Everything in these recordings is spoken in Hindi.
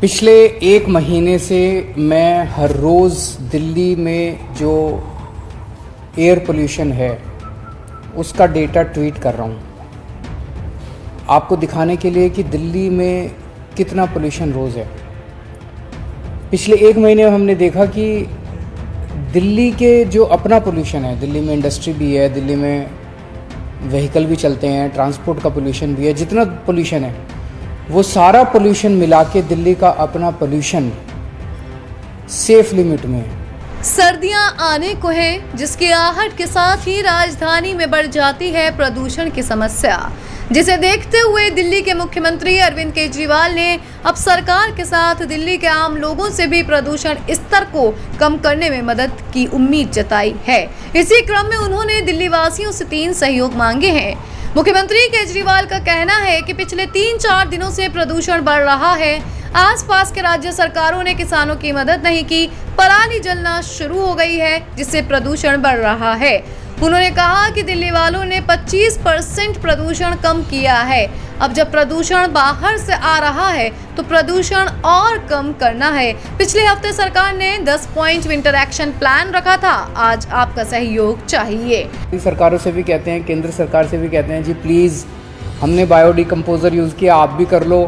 पिछले एक महीने से मैं हर रोज़ दिल्ली में जो एयर पोल्यूशन है उसका डेटा ट्वीट कर रहा हूँ आपको दिखाने के लिए कि दिल्ली में कितना पोल्यूशन रोज़ है। पिछले एक महीने में हमने देखा कि दिल्ली के जो अपना पोल्यूशन है, दिल्ली में इंडस्ट्री भी है, दिल्ली में व्हीकल भी चलते हैं, ट्रांसपोर्ट का पोल्यूशन भी है, जितना पोल्यूशन है वो सारा पोल्यूशन मिला के दिल्ली का अपना पोल्यूशन सेफ लिमिट में है। सर्दियां आने को है जिसकी आहट के साथ ही राजधानी में बढ़ जाती है प्रदूषण की समस्या, जिसे देखते हुए दिल्ली के मुख्यमंत्री अरविंद केजरीवाल ने अब सरकार के साथ दिल्ली के आम लोगों से भी प्रदूषण स्तर को कम करने में मदद की उम्मीद जताई है। इसी क्रम में उन्होंने दिल्ली वासियों से 3 सहयोग मांगे हैं। मुख्यमंत्री केजरीवाल का कहना है कि पिछले 3-4 दिनों से प्रदूषण बढ़ रहा है। आसपास के राज्य सरकारों ने किसानों की मदद नहीं की, पराली जलना शुरू हो गई है जिससे प्रदूषण बढ़ रहा है। उन्होंने कहा कि दिल्ली वालों ने 25% प्रदूषण कम किया है। अब जब प्रदूषण बाहर से आ रहा है तो प्रदूषण और कम करना है। पिछले हफ्ते सरकार ने 10 पॉइंट विंटर एक्शन प्लान रखा था। आज आपका सहयोग चाहिए। सरकारों से भी कहते हैं, केंद्र सरकार से भी कहते हैं, जी प्लीज़ हमने बायोडिकम्पोजर यूज़ किया, आप भी कर लो।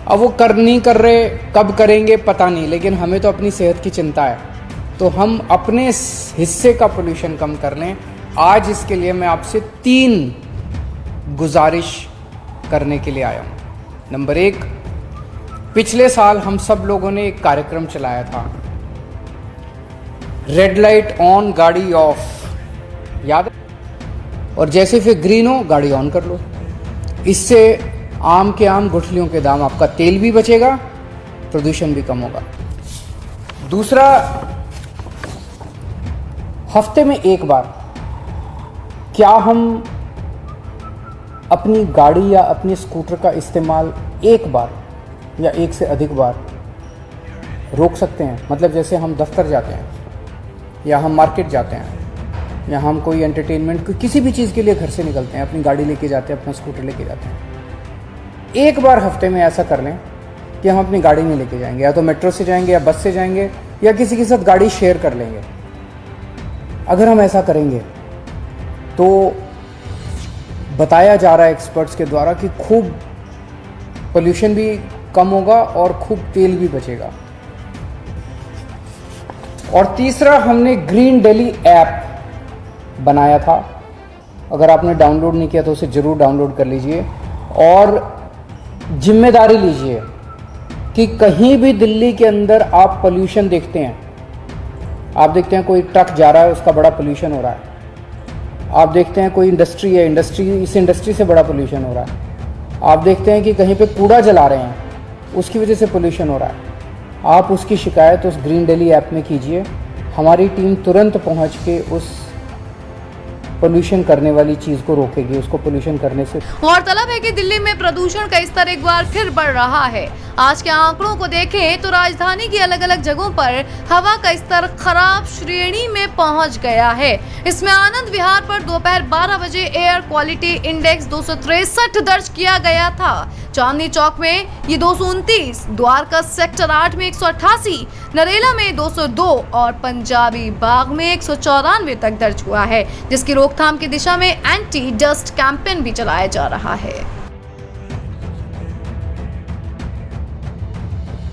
अब वो नहीं कर रहे, कब करेंगे पता नहीं, लेकिन हमें तो अपनी सेहत की चिंता है, तो हम अपने हिस्से का पोल्यूशन कम कर लें। आज इसके लिए मैं आपसे 3 गुजारिश करने के लिए आया हूँ। नंबर 1, पिछले साल हम सब लोगों ने एक कार्यक्रम चलाया था, रेड लाइट ऑन गाड़ी ऑफ, याद है? और जैसे फिर ग्रीन हो गाड़ी ऑन कर लो। इससे आम के आम गुठलियों के दाम, आपका तेल भी बचेगा, प्रदूषण भी कम होगा। दूसरा, हफ्ते में एक बार क्या हम अपनी गाड़ी या अपनी स्कूटर का इस्तेमाल एक बार या एक से अधिक बार रोक सकते हैं। मतलब जैसे हम दफ्तर जाते हैं या हम मार्केट जाते हैं या हम कोई एंटरटेनमेंट किसी भी चीज़ के लिए घर से निकलते हैं, अपनी गाड़ी लेके जाते हैं, अपना स्कूटर लेके जाते हैं। एक बार हफ्ते में ऐसा कर लें कि हम अपनी गाड़ी नहीं लेके जाएंगे, या तो मेट्रो से जाएंगे या बस से जाएंगे या किसी के साथ गाड़ी शेयर कर लेंगे। अगर हम ऐसा करेंगे तो बताया जा रहा है एक्सपर्ट्स के द्वारा कि खूब पोल्यूशन भी कम होगा और खूब तेल भी बचेगा। और तीसरा, हमने ग्रीन दिल्ली ऐप बनाया था। अगर आपने डाउनलोड नहीं किया तो उसे ज़रूर डाउनलोड कर लीजिए और जिम्मेदारी लीजिए कि कहीं भी दिल्ली के अंदर आप पोल्यूशन देखते हैं, आप देखते हैं कोई ट्रक जा रहा है उसका बड़ा पोल्यूशन हो रहा है, आप देखते हैं कोई इंडस्ट्री है, इस इंडस्ट्री से बड़ा पोल्यूशन हो रहा है, आप देखते हैं कि कहीं पे कूड़ा जला रहे हैं उसकी वजह से पोल्यूशन हो रहा है, आप उसकी शिकायत उस ग्रीन दिल्ली ऐप में कीजिए। हमारी टीम तुरंत पहुंच के उस पोल्यूशन करने वाली चीज़ को रोकेगी, उसको पोल्यूशन करने से। गौरतलब है कि दिल्ली में प्रदूषण का स्तर एक बार फिर बढ़ रहा है। आज के आंकड़ों को देखें तो राजधानी की अलग अलग जगहों पर हवा का स्तर खराब श्रेणी में पहुंच गया है। इसमें आनंद विहार पर दोपहर 12 बजे एयर क्वालिटी इंडेक्स 263 दर्ज किया गया था। चांदनी चौक में ये 229, द्वारका सेक्टर 8 में 188, नरेला में 202 और पंजाबी बाग में 194 तक दर्ज हुआ है, जिसकी रोकथाम की दिशा में एंटी डस्ट कैंपेन भी चलाया जा रहा है।